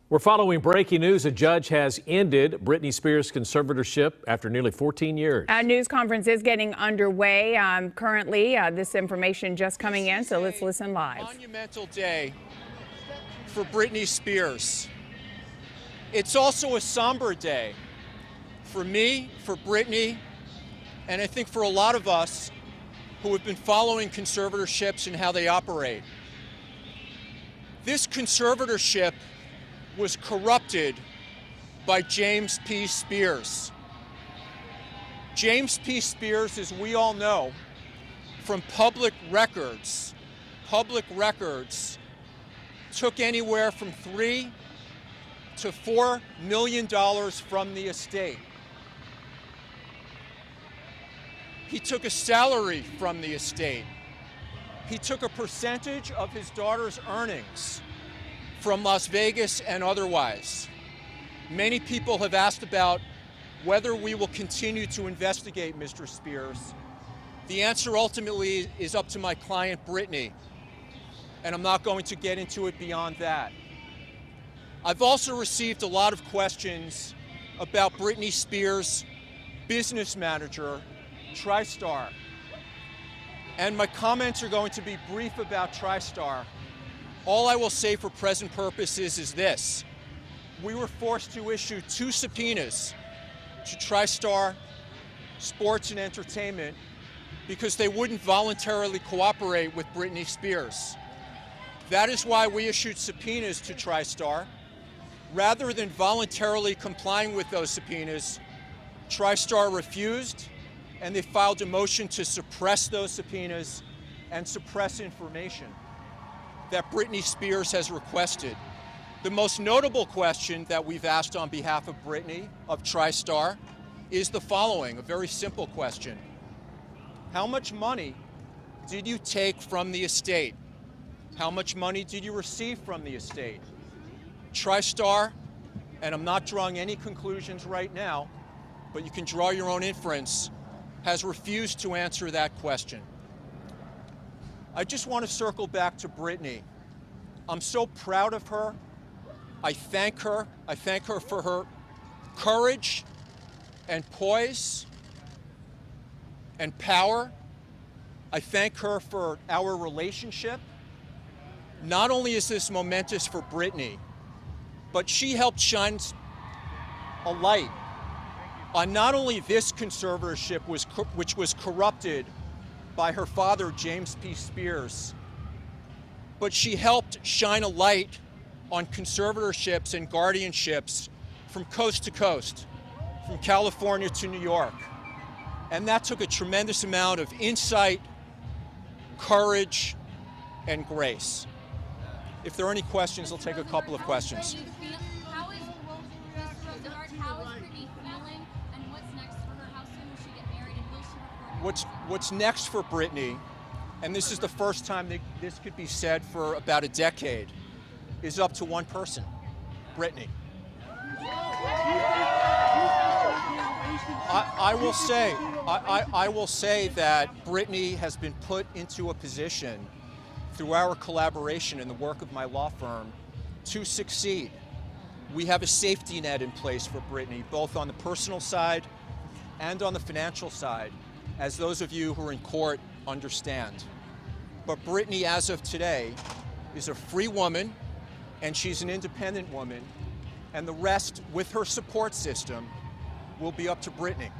We're following breaking news. A judge has ended Britney Spears' conservatorship after nearly 14 years. A news conference is getting underway currently. This information just coming in, so let's listen live. Monumental day for Britney Spears. It's also a somber day for me, for Britney, and I think for a lot of us who have been following conservatorships and how they operate. This conservatorship was corrupted by James P. Spears. James P. Spears, as we all know, from public records, took anywhere from $3 to $4 million from the estate. He took a salary from the estate. He took a percentage of his daughter's earnings from Las Vegas and otherwise. Many people have asked about whether we will continue to investigate Mr. Spears. The answer ultimately is up to my client, Britney, and I'm not going to get into it beyond that. I've also received a lot of questions about Britney Spears' business manager, TriStar. And my comments are going to be brief about TriStar. All I will say for present purposes is this. We were forced to issue 2 subpoenas to TriStar Sports and Entertainment because they wouldn't voluntarily cooperate with Britney Spears. That is why we issued subpoenas to TriStar. Rather than voluntarily complying with those subpoenas, TriStar refused, and they filed a motion to suppress those subpoenas and suppress information that Britney Spears has requested. The most notable question that we've asked on behalf of Britney, of TriStar, is the following, a very simple question. How much money did you take from the estate? How much money did you receive from the estate? TriStar, and I'm not drawing any conclusions right now, but you can draw your own inference, has refused to answer that question. I just want to circle back to Britney. I'm so proud of her. I thank her. I thank her for her courage and poise and power. I thank her for our relationship. Not only is this momentous for Britney, but she helped shine a light on not only this conservatorship, which was corrupted by her father, James P. Spears, but she helped shine a light on conservatorships and guardianships from coast to coast, from California to New York. And that took a tremendous amount of insight, courage, and grace. If there are any questions, I'll take a couple of questions. How is Rosengart, how is Britney feeling, and what's next for her? How soon will she get married, and will she record? What's next for Britney, and this is the first time that this could be said for about a decade, is up to one person, Britney. I will say that Britney has been put into a position through our collaboration and the work of my law firm to succeed. We have a safety net in place for Britney, both on the personal side and on the financial side, as those of you who are in court understand. But Britney, as of today, is a free woman, and she's an independent woman, and the rest, with her support system, will be up to Britney.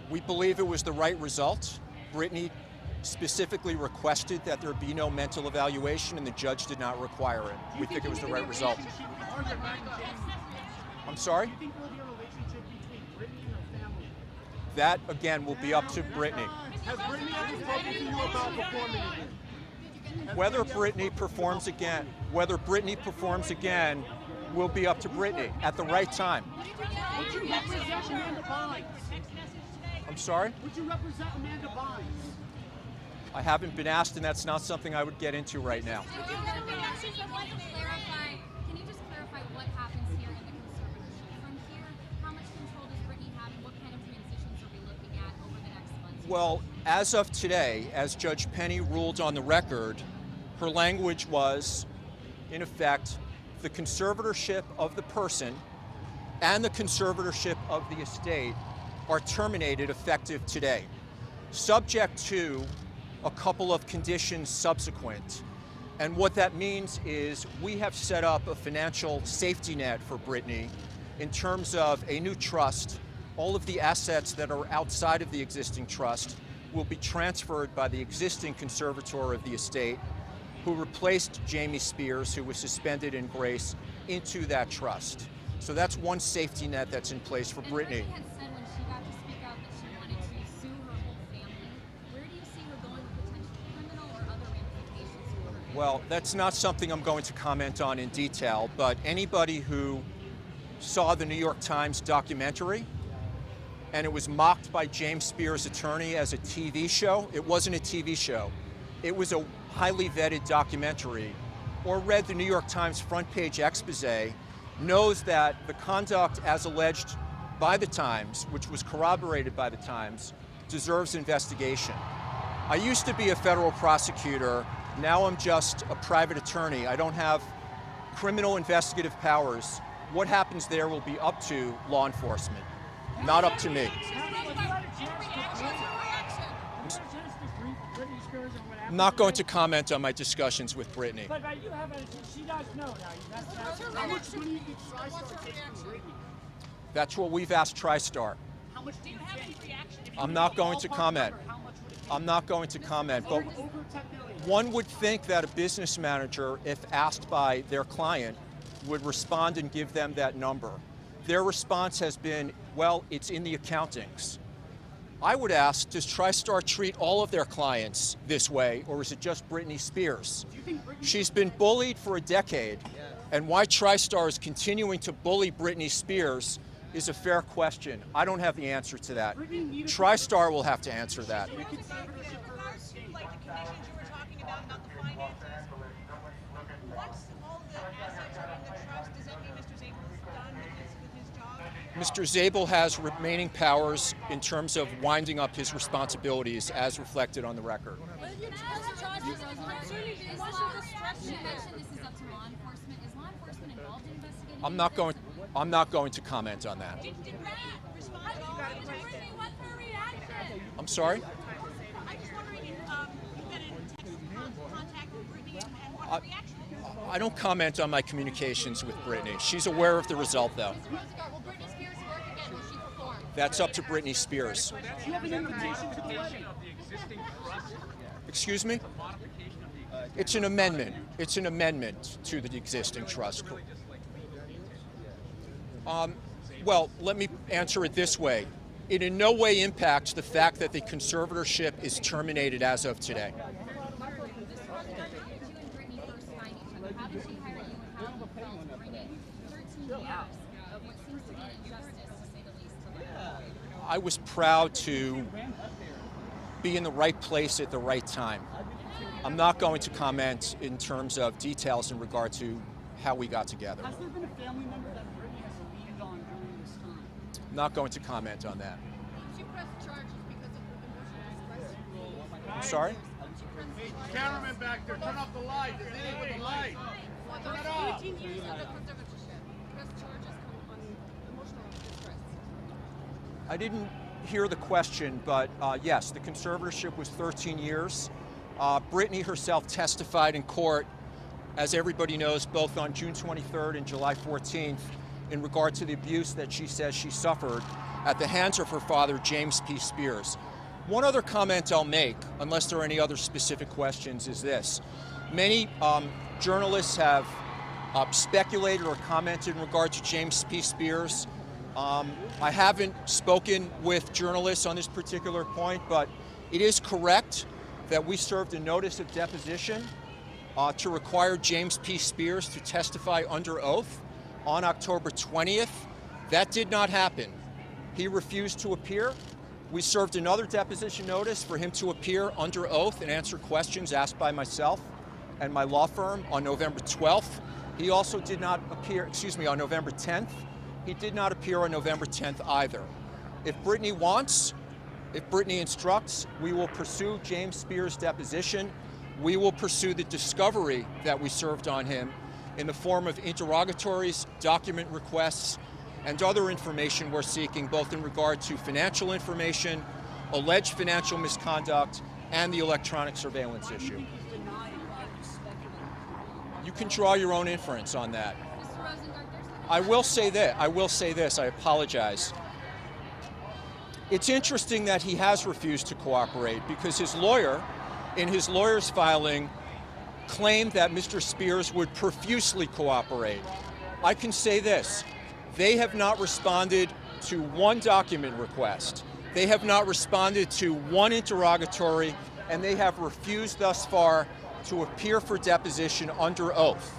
We believe it was the right result. Britney specifically requested that there be no mental evaluation, and the judge did not require it. We think it was the right result. I'm sorry? That, again, will be up to Britney. Has Britney ever spoken to you about performing again? Whether Britney performs again will be up to Britney at the right time. Would you represent Amanda Bynes? I'm sorry? Would you represent Amanda Bynes? I haven't been asked, and that's not something I would get into right now. Can you just clarify what happens here in the conservatorship? From here, how much control does Britney Well, as of today, as Judge Penny ruled on the record, her language was, in effect, the conservatorship of the person and the conservatorship of the estate are terminated effective today, subject to a couple of conditions subsequent. And what that means is we have set up a financial safety net for Britney in terms of a new trust. All of the assets that are outside of the existing trust will be transferred by the existing conservator of the estate, who replaced Jamie Spears, who was suspended in grace, into that trust. So that's one safety net that's in place for Britney. And Britney had said when she got to speak out that she wanted to sue her whole family. Where do you see her going with potential criminal or other ramifications for her? Well, that's not something I'm going to comment on in detail, but anybody who saw the New York Times documentary, and it was mocked by James Spears' attorney as a TV show. It wasn't a TV show. It was a highly vetted documentary, or read the New York Times front page expose, knows that the conduct as alleged by the Times, which was corroborated by the Times, deserves investigation. I used to be a federal prosecutor. Now I'm just a private attorney. I don't have criminal investigative powers. What happens there will be up to law enforcement, not up to me. I'm not going to comment on my discussions with Britney. But you have she does know now. How much money did TriStar take from Britney? That's what we've asked TriStar. How much do you have any reaction? I'm not going to comment. I'm not going to comment, but one would think that a business manager, if asked by their client, would respond and give them that number. Their response has been, well, it's in the accountings. I would ask, does TriStar treat all of their clients this way, or is it just Britney Spears? She's been bullied for a decade, and why TriStar is continuing to bully Britney Spears is a fair question. I don't have the answer to that. TriStar will have to answer that. Like the conditions you were talking about the finances. Once all the assets are in the trust, does that mean Mr. Zabel's done with his job? Mr. Zabel has remaining powers in terms of winding up his responsibilities as reflected on the record. You mentioned this is up to law enforcement. Is law enforcement involved in investigating? I'm not going to comment on that. Did Brad respond at all? What's her reaction? I'm sorry? I'm just wondering if you've been in text contact with Britney and what her reaction is. I don't comment on my communications with Britney. She's aware of the result, though. Will Britney Spears work again? Will she perform? That's up to Britney Spears. Do you have an invitation to the wedding? Excuse me? It's an amendment. It's an amendment to the existing trust. Well, let me answer it this way. It in no way impacts the fact that the conservatorship is terminated as of today. How did you and Britney first find each other? How did she hire you and how you felt bringing 13 years of what seems to be an injustice, to say the least, to life? I was proud to be in the right place at the right time. I'm not going to comment in terms of details in regard to how we got together. Has there been a family member that Britney has leaned on during this time? I'm not going to comment on that. She pressed charges because of emotional expression. I'm sorry? Cameraman back there, turn off the light. There's anything with the light. Turn it off. 13 years of the conservatorship. Pressed charges on emotional distress. I didn't hear the question, but yes, the conservatorship was 13 years. Britney herself testified in court, as everybody knows, both on June 23rd and July 14th, in regard to the abuse that she says she suffered at the hands of her father, James P. Spears. One other comment I'll make, unless there are any other specific questions, is this. Many journalists have speculated or commented in regard to James P. Spears. I haven't spoken with journalists on this particular point, but it is correct that we served a notice of deposition to require James P. Spears to testify under oath on October 20th. That did not happen. He refused to appear. We served another deposition notice for him to appear under oath and answer questions asked by myself and my law firm on November 12th. He also did not appear, on November 10th. He did not appear on November 10th either. If Britney wants, If Britney instructs, we will pursue James Spears' deposition. We will pursue the discovery that we served on him in the form of interrogatories, document requests, and other information we're seeking, both in regard to financial information, alleged financial misconduct, and the electronic surveillance issue. You can draw your own inference on that. I will say this, I apologize. It's interesting that he has refused to cooperate because his lawyer, in his lawyer's filing, claimed that Mr. Spears would profusely cooperate. I can say this, they have not responded to one document request. They have not responded to one interrogatory, and they have refused thus far to appear for deposition under oath.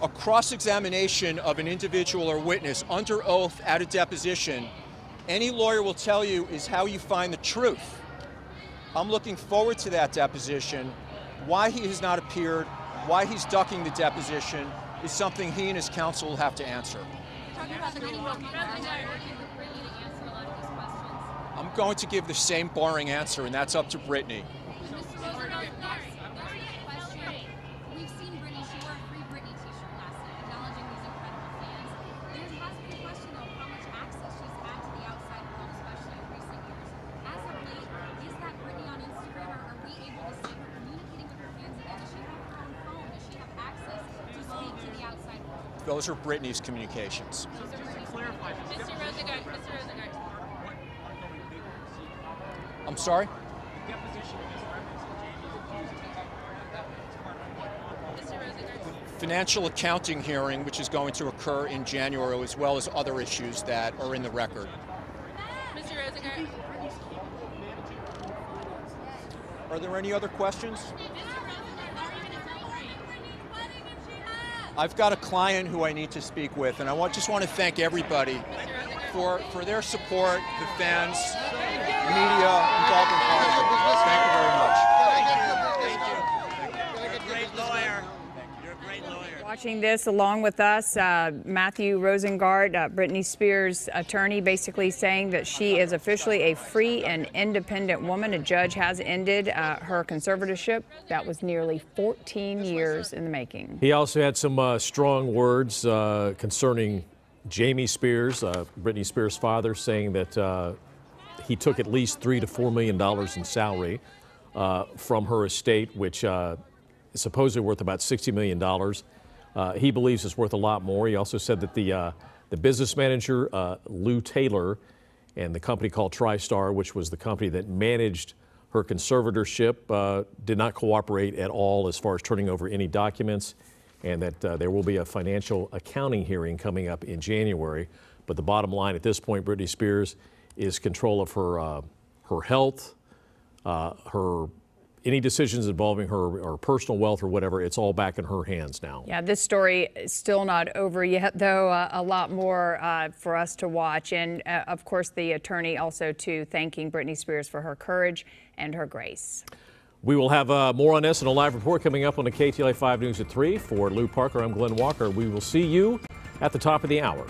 A cross-examination of an individual or witness under oath at a deposition, any lawyer will tell you, is how you find the truth. I'm looking forward to that deposition. Why he has not appeared, why he's ducking the deposition, is something he and his counsel will have to answer. I'm going to give the same boring answer, and that's up to Britney. We've seen Britney, she wore a Free Britney t-shirt last night, acknowledging these incredible fans. There has been a question, though, of how much access she's had to the outside world, especially in recent years. As of late, is that Britney on Instagram, or are we able to see her communicating with her fans again? Does she have her own phone? Does she have access to speak to the outside world? Those are Britney's communications. Mr. Rosengart. I'm sorry? Financial accounting hearing, which is going to occur in January, as well as other issues that are in the record. Mr. Rosengart. Are there any other questions? I've got a client who I need to speak with, and I just want to thank everybody for their support, the fans, media involved in politics. Thank you very much. You're a great lawyer. You're a great lawyer. Watching this along with us, Mathew Rosengart, Britney Spears' attorney, basically saying that she is officially a free and independent woman. A judge has ended her conservatorship. That was nearly 14 years in the making. He also had some strong words concerning Jamie Spears, Britney Spears' father, saying that he took at least $3 to $4 million in salary from her estate, which is supposedly worth about $60 million. He believes it's worth a lot more. He also said that the business manager, Lou Taylor, and the company called TriStar, which was the company that managed her conservatorship, did not cooperate at all as far as turning over any documents, and that there will be a financial accounting hearing coming up in January. But the bottom line at this point, Britney Spears is control of her health, any decisions involving her personal wealth or whatever. It's all back in her hands now. Yeah, this story is still not over yet, though. A lot more for us to watch. And of course, the attorney also too thanking Britney Spears for her courage and her grace. We will have more on this in a live report coming up on the KTLA 5 News at 3. For Lou Parker, I'm Glenn Walker. We will see you at the top of the hour.